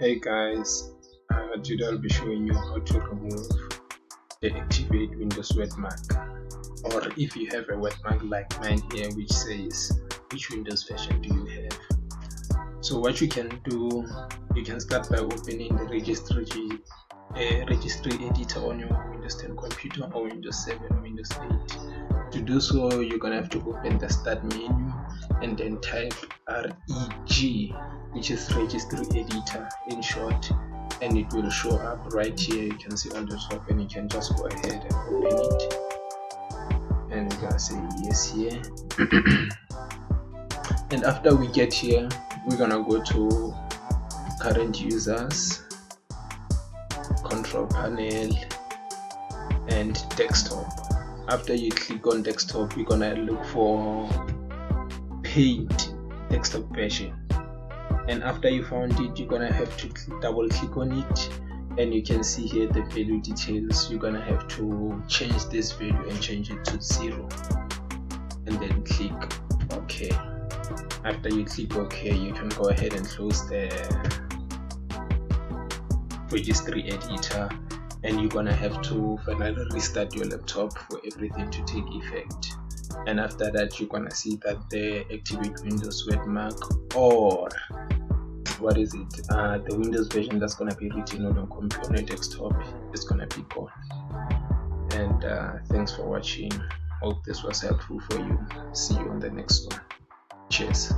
Hey guys, today I'll be showing you how to remove the activate Windows Wetmark, or if you have a Wetmark like mine here which says which Windows version do you have. So what you can do, you can start by opening the registry editor on your Windows 10 computer or Windows 7 or Windows 8. To do so, you're gonna have to open the start menu and then type reg, which is registry editor in short, and it will show up right here. You can see on the top, and you can just go ahead and open it, and you're gonna say yes here. And after we get here, we're gonna go to current users, control panel, and desktop. After you click on desktop, you're gonna look for paint desktop version, and after you found it, you're gonna have to double click on it, and you can see here the value details. You're gonna have to change this value and change it to 0, and then click OK. After you click OK, you can go ahead and close the registry editor, and you're gonna have to finally restart your laptop for everything to take effect. And after that, you're gonna see that the activate Windows Wetmark, or what is it, the Windows version that's gonna be written on your computer on your desktop is gonna be gone. And thanks for watching. Hope this was helpful for you. See you on the next one. Cheers.